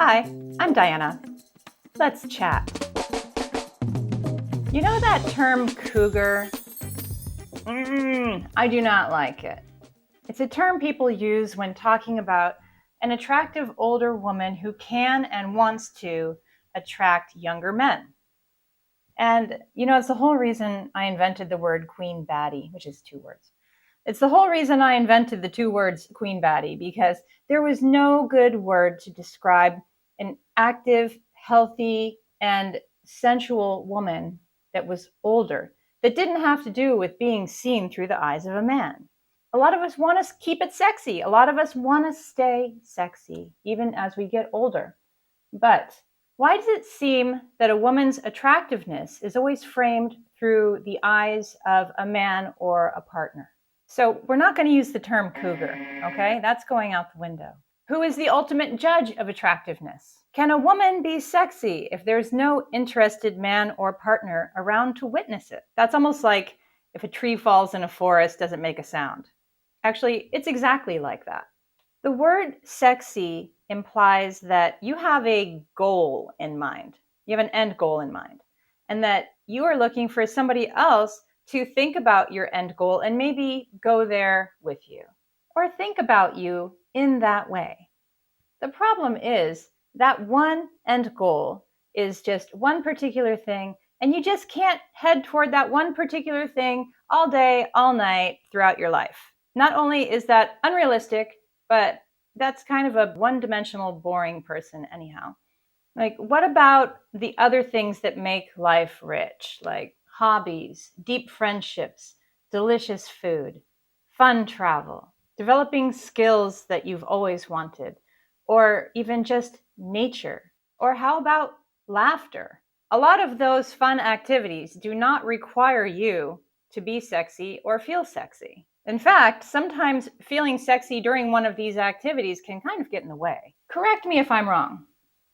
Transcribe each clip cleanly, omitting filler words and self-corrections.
Hi, I'm Diana. Let's chat. You know that term cougar? I do not like it. It's a term people use when talking about an attractive older woman who can and wants to attract younger men. And, it's the whole reason I invented the word queen baddie, which is 2 words. It's the whole reason I invented the 2 words queen baddie, because there was no good word to describe an active, healthy, and sensual woman that was older, that didn't have to do with being seen through the eyes of a man. A lot of us want to keep it sexy. A lot of us want to stay sexy, even as we get older. But why does it seem that a woman's attractiveness is always framed through the eyes of a man or a partner? So we're not going to use the term cougar, okay? That's going out the window. Who is the ultimate judge of attractiveness? Can a woman be sexy if there's no interested man or partner around to witness it? That's almost like if a tree falls in a forest, doesn't make a sound. Actually, it's exactly like that. The word sexy implies that you have a goal in mind. You have an end goal in mind, and that you are looking for somebody else to think about your end goal and maybe go there with you, or think about you in that way. The problem is that one end goal is just one particular thing, and you just can't head toward that one particular thing all day, all night, throughout your life. Not only is that unrealistic, but that's kind of a one-dimensional, boring person anyhow. Like, what about the other things that make life rich, like hobbies, deep friendships, delicious food, fun travel, developing skills that you've always wanted, or even just nature? Or how about laughter? A lot of those fun activities do not require you to be sexy or feel sexy. In fact, sometimes feeling sexy during one of these activities can kind of get in the way. Correct me if I'm wrong,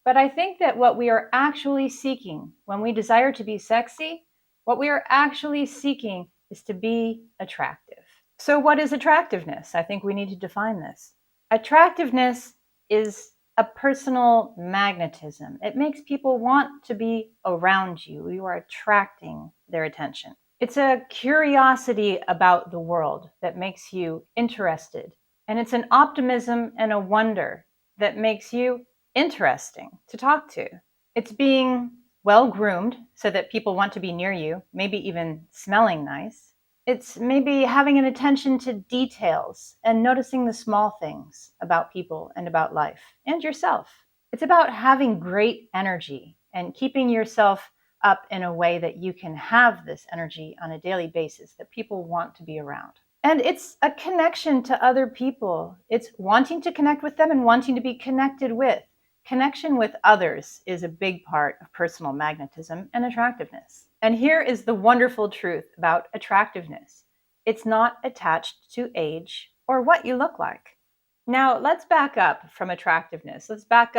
but I think that what we are actually seeking when we desire to be sexy, what we are actually seeking is to be attractive. So what is attractiveness? I think we need to define this. Attractiveness is a personal magnetism. It makes people want to be around you. You are attracting their attention. It's a curiosity about the world that makes you interested. And it's an optimism and a wonder that makes you interesting to talk to. It's being well groomed so that people want to be near you, maybe even smelling nice. It's maybe having an attention to details and noticing the small things about people and about life and yourself. It's about having great energy and keeping yourself up in a way that you can have this energy on a daily basis that people want to be around. And it's a connection to other people. It's wanting to connect with them and wanting to be connected with. Connection with others is a big part of personal magnetism and attractiveness. And here is the wonderful truth about attractiveness. It's not attached to age or what you look like. Now, let's back up from attractiveness. Let's back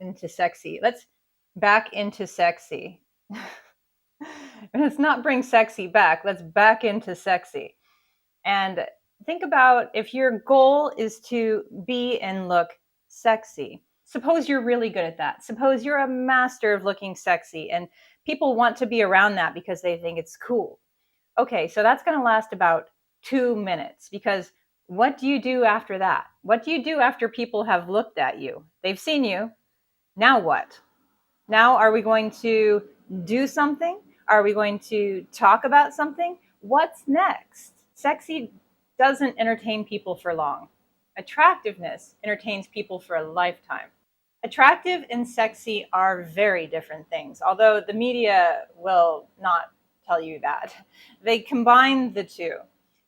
into sexy. Let's back into sexy. Let's not bring sexy back. Let's back into sexy. And think about if your goal is to be and look sexy. Suppose you're really good at that. Suppose you're a master of looking sexy and people want to be around that because they think it's cool. Okay, so that's going to last about 2 minutes, because what do you do after that? What do you do after people have looked at you? They've seen you. Now what? Now, are we going to do something? Are we going to talk about something? What's next? Sexy doesn't entertain people for long. Attractiveness entertains people for a lifetime. Attractive and sexy are very different things, although the media will not tell you that. They combine the two.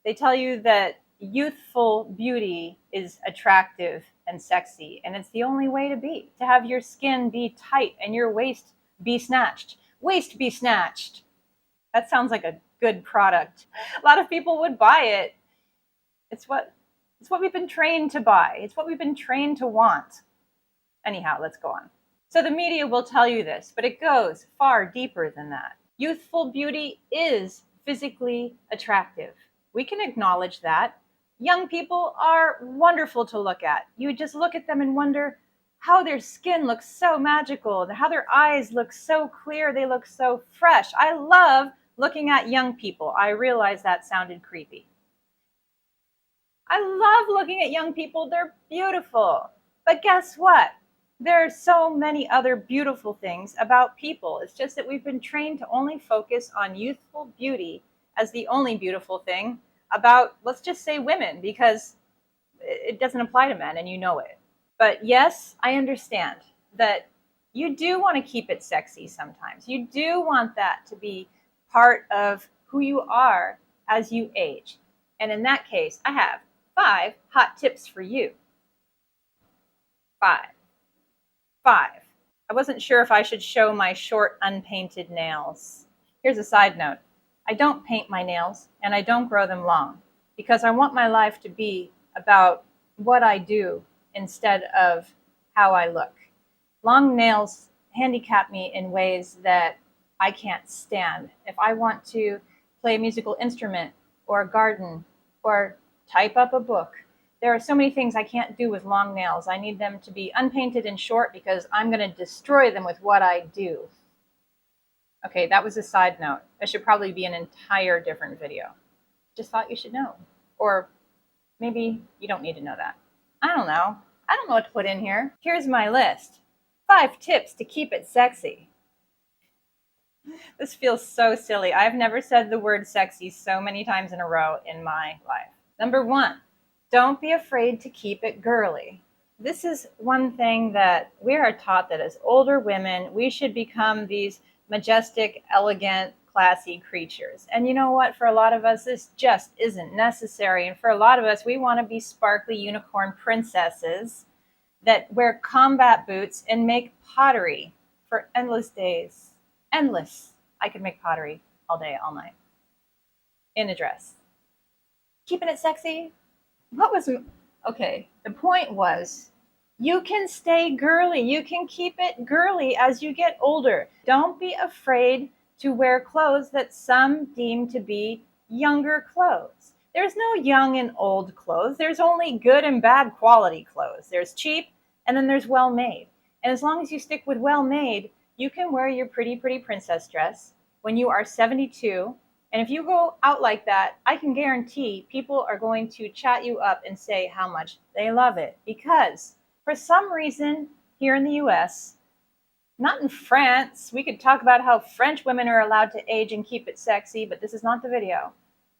They tell you that youthful beauty is attractive and sexy, and it's the only way to be, to have your skin be tight and your waist be snatched. Waist be snatched. That sounds like a good product. A lot of people would buy it. It's what we've been trained to buy. It's what we've been trained to want. Anyhow, let's go on. So the media will tell you this, but it goes far deeper than that. Youthful beauty is physically attractive. We can acknowledge that. Young people are wonderful to look at. You just look at them and wonder, how their skin looks so magical, how their eyes look so clear, they look so fresh. I love looking at young people. I realize that sounded creepy. I love looking at young people. They're beautiful. But guess what? There are so many other beautiful things about people. It's just that we've been trained to only focus on youthful beauty as the only beautiful thing about, let's just say, women, because it doesn't apply to men and you know it. But yes, I understand that you do want to keep it sexy sometimes. You do want that to be part of who you are as you age. And in that case, I have 5 hot tips for you. 5. 5. I wasn't sure if I should show my short unpainted nails. Here's a side note. I don't paint my nails and I don't grow them long because I want my life to be about what I do instead of how I look. Long nails handicap me in ways that I can't stand. If I want to play a musical instrument or garden or type up a book, there are so many things I can't do with long nails. I need them to be unpainted and short because I'm going to destroy them with what I do. Okay, that was a side note. That should probably be an entire different video. Just thought you should know. Or maybe you don't need to know that. I don't know. I don't know what to put in here. Here's my list. 5 tips to keep it sexy. This feels so silly. I've never said the word sexy so many times in a row in my life. Number 1, don't be afraid to keep it girly. This is one thing that we are taught, that as older women, we should become these majestic, elegant, classy creatures. And you know what? For a lot of us, this just isn't necessary. And for a lot of us, we want to be sparkly unicorn princesses that wear combat boots and make pottery for endless days. Endless. I could make pottery all day, all night. In a dress. Keeping it sexy? Okay, the point was, you can stay girly. You can keep it girly as you get older. Don't be afraid to wear clothes that some deem to be younger clothes. There's no young and old clothes. There's only good and bad quality clothes. There's cheap, and then there's well-made. And as long as you stick with well-made, you can wear your pretty princess dress when you are 72. And if you go out like that, I can guarantee people are going to chat you up and say how much they love it. Because for some reason, here in the US, not in France, we could talk about how French women are allowed to age and keep it sexy, but this is not the video.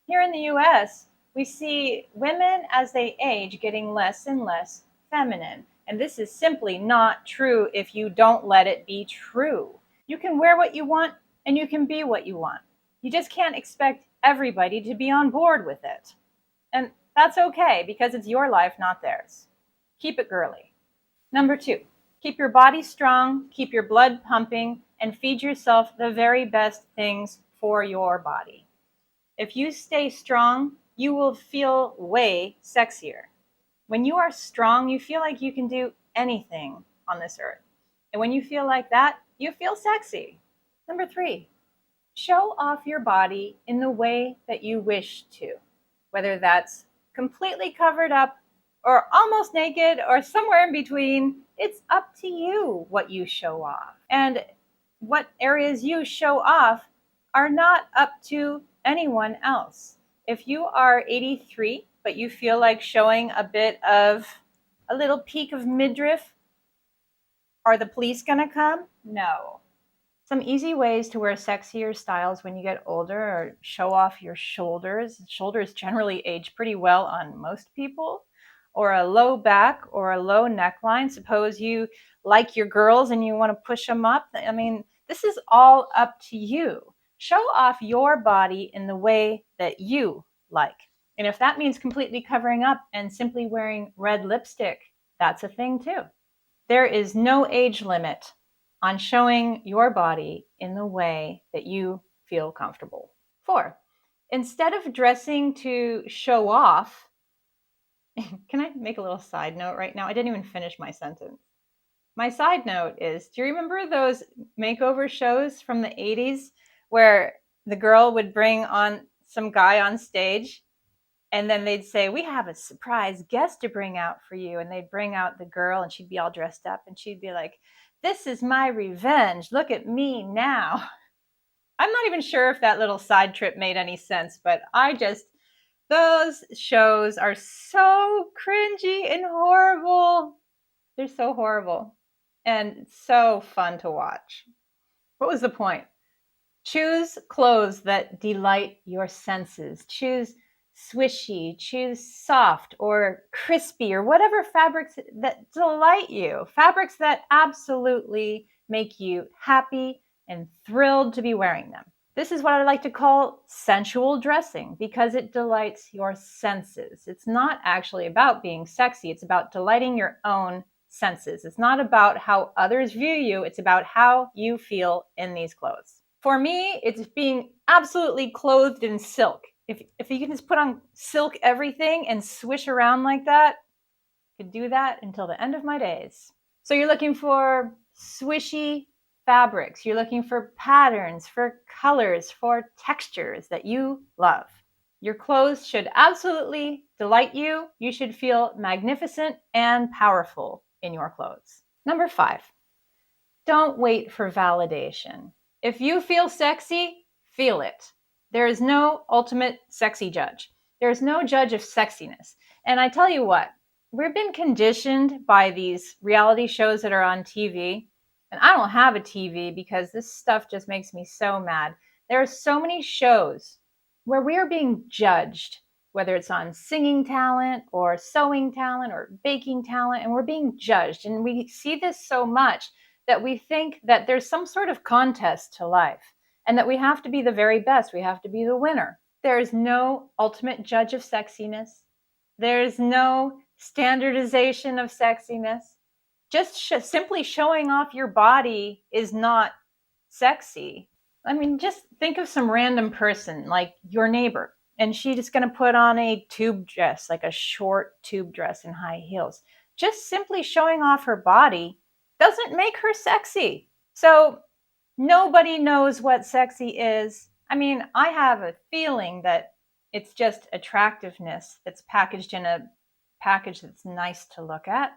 Here in the US, we see women as they age getting less and less feminine. And this is simply not true if you don't let it be true. You can wear what you want and you can be what you want. You just can't expect everybody to be on board with it. And that's okay because it's your life, not theirs. Keep it girly. Number 2, keep your body strong, keep your blood pumping, and feed yourself the very best things for your body. If you stay strong, you will feel way sexier. When you are strong, you feel like you can do anything on this earth. And when you feel like that, you feel sexy. Number 3, show off your body in the way that you wish to, whether that's completely covered up or almost naked or somewhere in between. It's up to you what you show off. And what areas you show off are not up to anyone else. If you are 83, but you feel like showing a little peek of midriff, are the police gonna come? No. Some easy ways to wear sexier styles when you get older are show off your shoulders. Shoulders generally age pretty well on most people. Or a low back or a low neckline. Suppose you like your girls and you want to push them up. I mean, this is all up to you. Show off your body in the way that you like. And if that means completely covering up and simply wearing red lipstick, that's a thing too. There is no age limit on showing your body in the way that you feel comfortable. 4, instead of dressing to show off, can I make a little side note right now? I didn't even finish my sentence. My side note is, do you remember those makeover shows from the 80s where the girl would bring on some guy on stage And then they'd say, we have a surprise guest to bring out for you. And they'd bring out the girl and she'd be all dressed up and she'd be like, this is my revenge. Look at me now. I'm not even sure if that little side trip made any sense, but those shows are so cringy and horrible. They're so horrible and so fun to watch. What was the point? Choose clothes that delight your senses. Choose swishy, choose soft or crispy or whatever fabrics that delight you. Fabrics that absolutely make you happy and thrilled to be wearing them. This is what I like to call sensual dressing because it delights your senses. It's not actually about being sexy. It's about delighting your own senses. It's not about how others view you. It's about how you feel in these clothes. For me, it's being absolutely clothed in silk. If you can just put on silk everything and swish around like that, I could do that until the end of my days. So you're looking for swishy fabrics. You're looking for patterns, for colors, for textures that you love. Your clothes should absolutely delight you. You should feel magnificent and powerful in your clothes. Number 5, don't wait for validation. If you feel sexy, feel it. There is no ultimate sexy judge. There is no judge of sexiness. And I tell you what, we've been conditioned by these reality shows that are on TV. And I don't have a TV because this stuff just makes me so mad. There are so many shows where we are being judged, whether it's on singing talent or sewing talent or baking talent, and we're being judged. And we see this so much that we think that there's some sort of contest to life and that we have to be the very best. We have to be the winner. There is no ultimate judge of sexiness. There's no standardization of sexiness. Just simply showing off your body is not sexy. I mean, just think of some random person like your neighbor, and she's just going to put on a tube dress, like a short tube dress and high heels. Just simply showing off her body doesn't make her sexy. So nobody knows what sexy is. I mean, I have a feeling that it's just attractiveness that's packaged in a package that's nice to look at.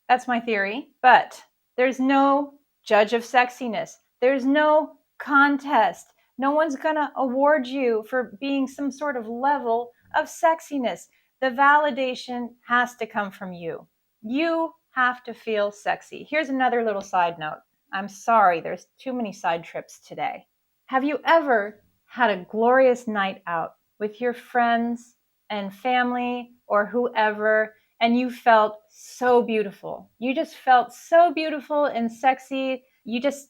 That's my theory. But there's no judge of sexiness. There's no contest. No one's going to award you for being some sort of level of sexiness. The validation has to come from you. You have to feel sexy. Here's another little side note. I'm sorry, there's too many side trips today. Have you ever had a glorious night out with your friends and family or whoever, and you felt so beautiful? You just felt so beautiful and sexy. You just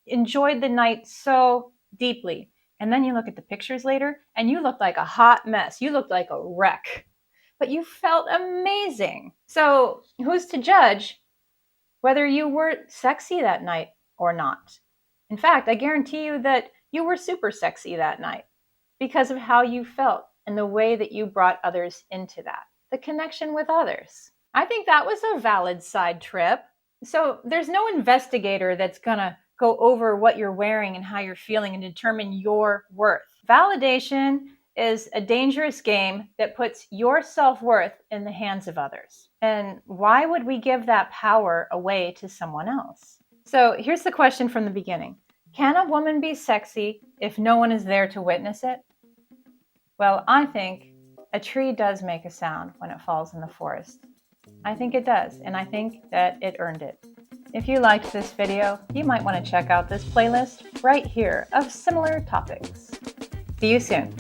enjoyed the night so deeply. And then you look at the pictures later and you look like a hot mess. You look like a wreck. But you felt amazing. So who's to judge whether you were sexy that night or not? In fact, I guarantee you that you were super sexy that night because of how you felt and the way that you brought others into that, the connection with others. I think that was a valid side trip. So there's no investigator that's going to go over what you're wearing and how you're feeling and determine your worth. Validation is a dangerous game that puts your self-worth in the hands of others. And why would we give that power away to someone else? So here's the question from the beginning. Can a woman be sexy if no one is there to witness it? Well, I think a tree does make a sound when it falls in the forest. I think it does, and I think that it earned it. If you liked this video, you might want to check out this playlist right here of similar topics. See you soon.